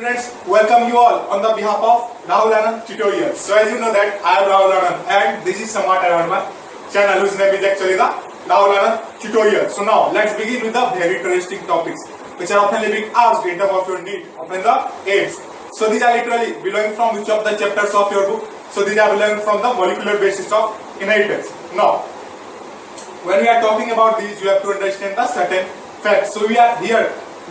Students, welcome you all on the behalf of Rahul Anand Tutorials. So as you know that I am Rahul Anand and this is Smart around my channel whose name is actually the Rahul Anand Tutorials. So now let's begin with the very interesting topics which are often being asked in terms of your need, often the aims. So these are literally belonging from which of the chapters of your book. So these are belonging from the molecular basis of inheritance. Now, when we are talking about these, you have to understand the certain facts. So we are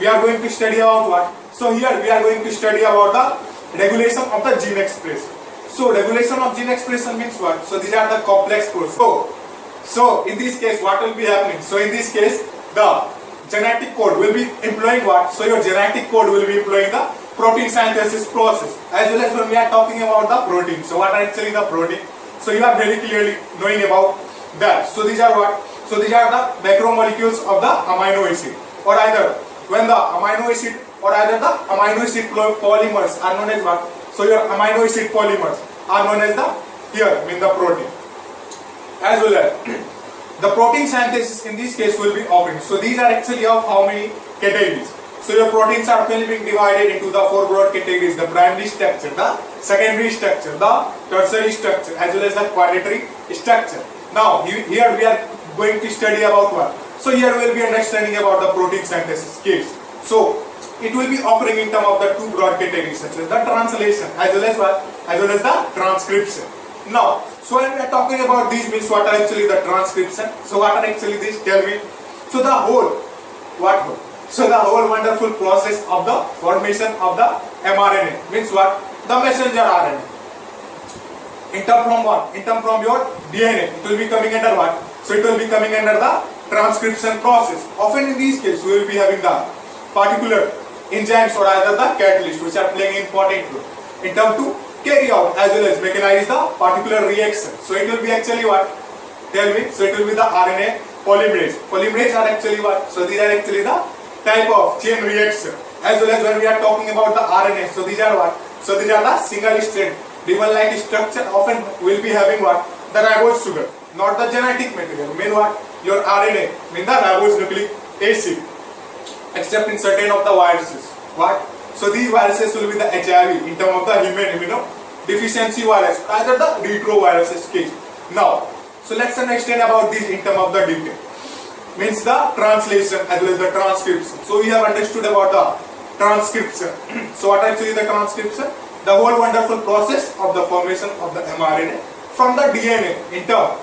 going to study about what? So here we are going to study about the regulation of the gene expression. So regulation of gene expression means what? So these are the complex processes. So in this case, what will be happening? So in this case, the genetic code will be employing what? So your genetic code will be employing the protein synthesis process, as well as when we are talking about the protein. So what are actually the protein? So you are very clearly knowing about that. So these are what? So these are the macromolecules of the amino acid, or either when the amino acid or either the amino acid polymers are known as what? So your amino acid polymers are known as the the protein, as well as the protein synthesis in this case will be occurring. So these are actually of how many categories? So your proteins are actually being divided into the four broad categories: the primary structure, the secondary structure, the tertiary structure, as well as the quaternary structure. Now here we are going to study about what? So here we will be understanding about the protein synthesis case. So it will be occurring in terms of the two broad categories, such as the translation as well as what? As well as the transcription. Now, so when we are talking about these, means what are actually the transcription? So what are actually these? Tell me. So the whole, what whole? So the whole wonderful process of the formation of the mRNA means what? The messenger RNA. In term from what? In term from your DNA, it will be coming under what? So it will be coming under the transcription process. Often in these cases, we will be having the particular enzymes or either the catalysts which are playing important role in term to carry out as well as mechanize the particular reaction. So it will be actually what? Tell me. So it will be the RNA polymerase. Polymerase are actually what? So these are actually the type of chain reaction, as well as when we are talking about the RNA. So these are what? So these are the single strand ribbon-like structure. Often will be having what? The ribose sugar, not the genetic material. Mean what? Your RNA mean the ribose nucleic acid, except in certain of the viruses. What? So these viruses will be the HIV in terms of the human immunodeficiency virus, either the retroviruses case. Now, so let's understand about this in terms of the detail. Means the translation as well as the transcription. So we have understood about the transcription. So what actually the transcription? The whole wonderful process of the formation of the mRNA from the DNA in term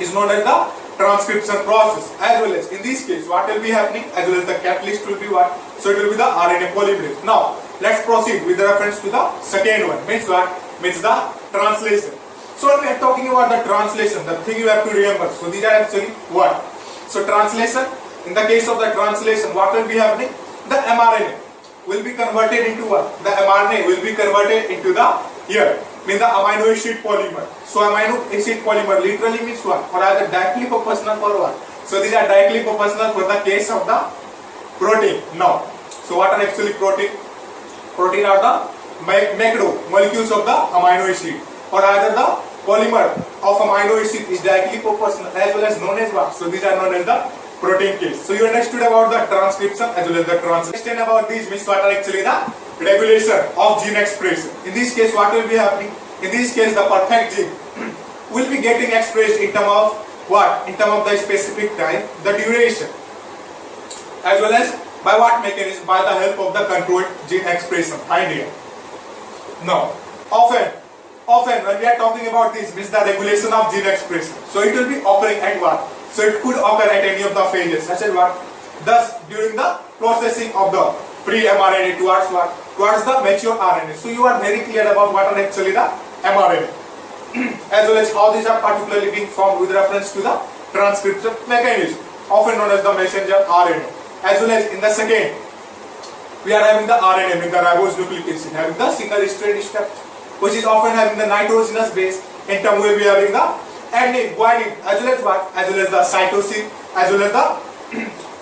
is known as the transcription process, as well as in this case what will be happening, as well as the catalyst will be what? So it will be the RNA polymerase. Now let's proceed with the reference to the second one. Means what? Means the translation. So when we are talking about the translation, the thing you have to remember, so these are actually what? So translation, in the case of the translation, what will be happening? The mRNA will be converted into what? The mRNA will be converted into the mean the amino acid polymer. So amino acid polymer literally means what? Or either directly proportional for what? So these are directly proportional for the case of the protein. Now, so what are actually protein? Protein are the macro molecules of the amino acid, or either the polymer of amino acid is directly proportional, as well as known as what? So these are known as the protein case. So you understood about the transcription as well as the translation. About these means what are actually the regulation of gene expression. In this case, what will be happening? In this case, the perfect gene will be getting expressed in terms of what? In terms of the specific time, the duration, as well as by what mechanism? By the help of the controlled gene expression idea. Now, often when we are talking about this, means the regulation of gene expression. So it will be occurring at what? So it could occur at any of the phases, such as what? Thus, during the processing of the pre-mRNA towards what? Towards the mature RNA. So you are very clear about what are actually the mRNA, as well as how these are particularly being formed with reference to the transcription mechanism, often known as the messenger RNA. As well as in the second, we are having the RNA, mean the ribose nucleic acid, having the single strand structure, which is often having the nitrogenous base. In term we will be having the adenine, guanine, as well as what? As well as the cytosine, as well as the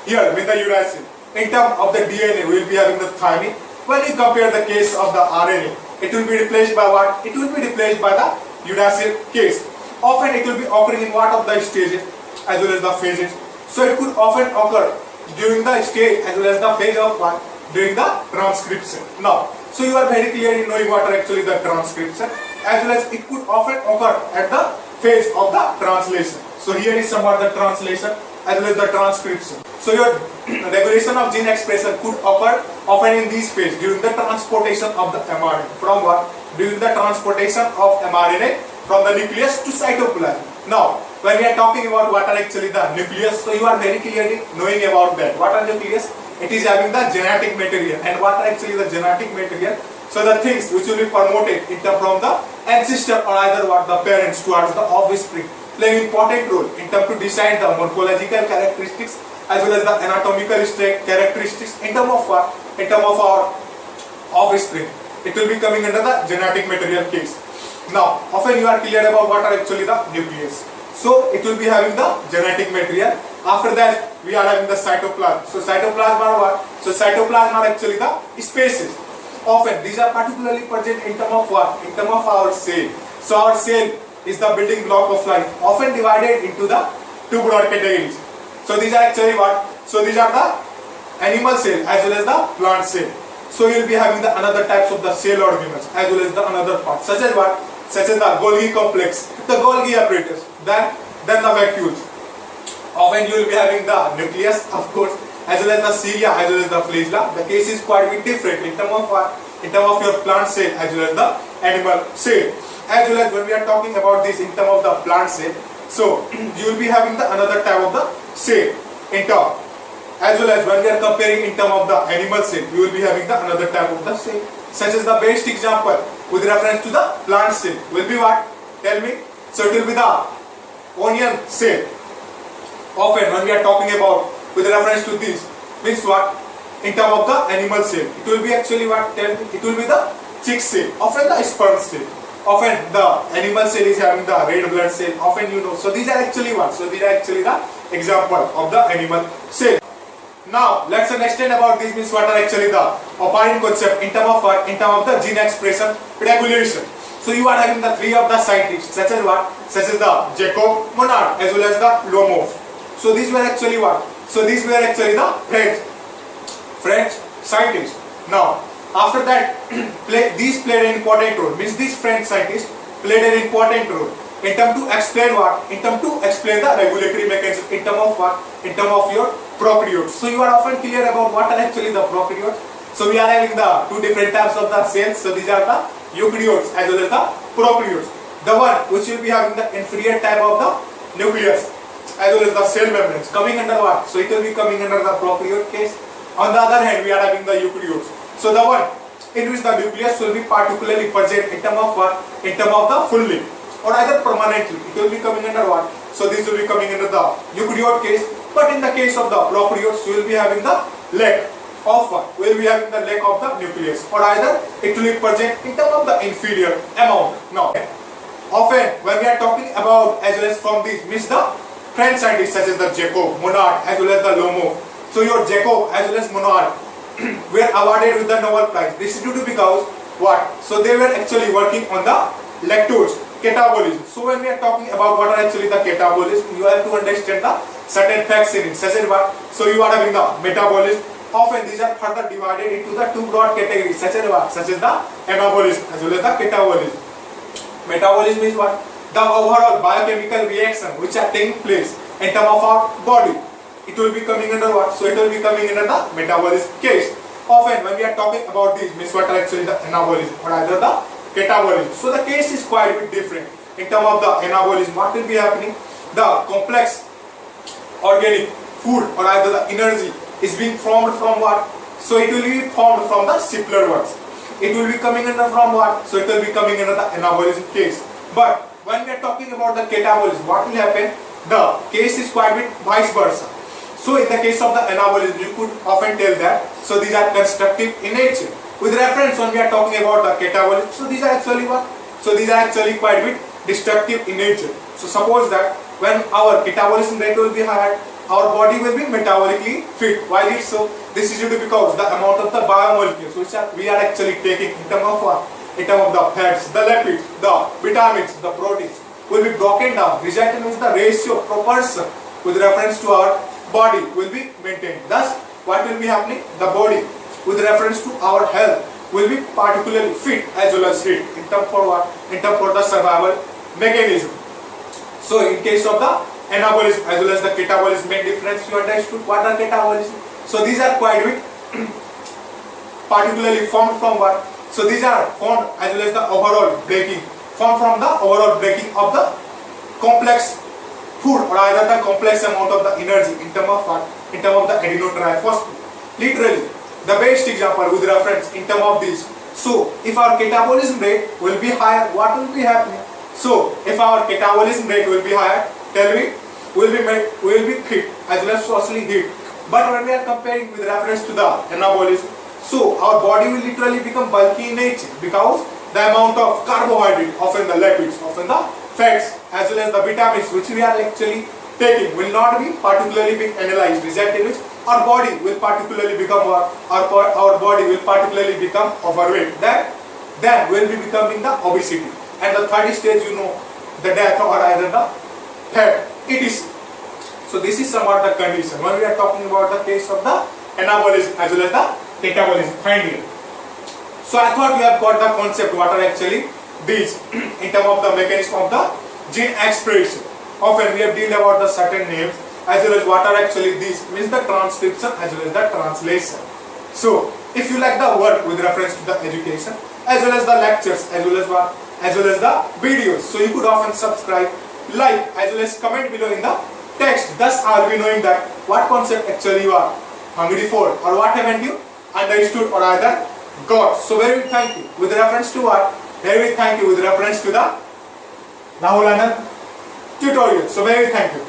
with the uracil. In terms of the DNA, we will be having the thymine. When you compare the case of the RNA, it will be replaced by what? It will be replaced by the uracil case. Often it will be occurring in what of the stages as well as the phases. So it could often occur during the stage as well as the phase of what? during the transcription. Now, so you are very clear in knowing what are actually the transcription, as well as it could often occur at the phase of the translation. So here is somewhat the translation as well as the transcription. So your regulation of gene expression could occur often in these phases during the transportation of the mRNA. From what? During the transportation of mRNA from the nucleus to cytoplasm. Now, when we are talking about what are actually the nucleus, so you are very clearly knowing about that. What are nucleus? It is having the genetic material. And what are actually the genetic material? So the things which will be promoted in terms from the ancestor or either what the parents towards the offspring, play an important role in terms to decide the morphological characteristics as well as the anatomical characteristics in terms of what? In terms of our offspring. It will be coming under the genetic material case. Now, often you are clear about what are actually the nucleus. So it will be having the genetic material. After that, we are having the cytoplasm. So cytoplasm are what? So cytoplasm are actually the spaces. Often these are particularly present in terms of what? In terms of our cell. So our cell is the building block of life, often divided into the two broad categories. So these are actually what? So these are the animal cell as well as the plant cell. So you will be having the another types of the cell organelles as well as the another parts, such as what? Such as the Golgi complex, the Golgi apparatus, then the vacuoles. Often you will be having the nucleus, of course, as well as the cilia, as well as the flagella. The case is quite a bit different in terms of what? In terms of your plant cell as well as the animal cell. As well as when we are talking about this in terms of the plant cell, so you will be having the another type of the cell in term. As well as when we are comparing in terms of the animal cell, you will be having the another type of the cell, such as the best example with reference to the plant cell will be what? Tell me. So it will be the onion cell. Often when we are talking about with reference to this, means what? In terms of the animal cell, it will be actually what? Tell me. It will be the chick cell, often the sperm cell. Often the animal cell is having the red blood cell, often you know. So these are actually what? So these are actually the example of the animal cell. Now let's understand about this, means what are actually the apparent concept in terms of what? In terms of the gene expression regulation. So you are having the three of the scientists, such as what? Such as the Jacob, Monod, as well as the Lomov. So these were actually what? So these were actually the French scientists. Now after that, these played an important role. Means these French scientists played an important role in terms to explain what? In terms to explain the regulatory mechanism in terms of what? In terms of your prokaryotes. So you are often clear about what are actually the prokaryotes. So we are having the two different types of the cells. So these are the eukaryotes as well as the prokaryotes. The one which will be having the inferior type of the nucleus as well as the cell membranes coming under what? So it will be coming under the prokaryote case. On the other hand, we are having the eukaryotes. So the one in which the nucleus will be particularly present in terms of what? In terms of the fully or either permanently. It will be coming under what? So this will be coming under the eukaryote case. But in the case of the prokaryotes, you will be having the lack of what? We will be having the lack of the nucleus, or either it will be present in terms of the inferior amount. Now, often when we are talking about as well as from this, means the French scientists such as the Jacob, Monod, as well as the Lomov. So your Jacob as well as Monod were awarded with the Nobel Prize. This is due to because what? So they were actually working on the lactose catabolism. So when we are talking about what are actually the catabolism, you have to understand the certain facts in it, such as what? So you are having the metabolism. Often these are further divided into the two broad categories, such as what? Such as the anabolism as well as the catabolism. Metabolism is what? The overall biochemical reaction which are taking place in terms of our body. It will be coming under what? So it will be coming under the metabolism case. Often when we are talking about this, means what are actually the anabolism or either the catabolism. So the case is quite a bit different. In terms of the anabolism, what will be happening? The complex organic food or either the energy is being formed from what? So it will be formed from the simpler ones. It will be coming under from what? So it will be coming under the anabolism case. But when we are talking about the catabolism, what will happen? The case is quite a bit vice versa. So in the case of the anabolism, you could often tell that, so these are constructive in nature. With reference when we are talking about the catabolism, so these are actually what? So these are actually quite a bit destructive in nature. So suppose that when our catabolism rate will be higher, our body will be metabolically fit. Why is so? This is due to because the amount of the biomolecules which we are actually taking in terms of what? In terms of the fats, the lipids, the vitamins, the proteins will be broken down. Resulting means the ratio, proportion with reference to our body will be maintained. Thus, what will be happening? The body with reference to our health will be particularly fit as well as hit in term for what? In term for the survival mechanism. So in case of the anabolism as well as the catabolism, main difference you understood. What are catabolism? So these are quite bit particularly formed from what? So these are formed as well as the overall breaking, formed from the overall breaking of the complex food or either the complex amount of the energy in terms of what? In terms of the adenotriphosphate. Literally, the best example with reference in terms of this. So if our catabolism rate will be higher, what will be happening? So if our catabolism rate will be higher, tell me, will be fit as well as socially hit. But when we are comparing with reference to the anabolism, so our body will literally become bulky in nature because the amount of carbohydrate, often the lipids, often the fats as well as the vitamins which we are actually taking will not be particularly being analyzed, resulting in which our body will particularly become our body will particularly become overweight. Then will be becoming the obesity. And the third stage, you know, the death or either the fat. It is. So this is somewhat the condition when we are talking about the case of the anabolism as well as the catabolism. Finally, so I thought you have got the concept what are actually these in terms of the mechanism of the gene expression. Often we have dealt about the certain names as well as what are actually these, means the transcription as well as the translation. So if you like the work with reference to the education as well as the lectures as well as what, as well as the videos, so you could often subscribe, like as well as comment below in the text. Thus I will be knowing that what concept actually you are hungry for or what haven't you understood or either got. So very thank you with reference to what, very thank you with reference to the Rahul Anand tutorial. So very thank you.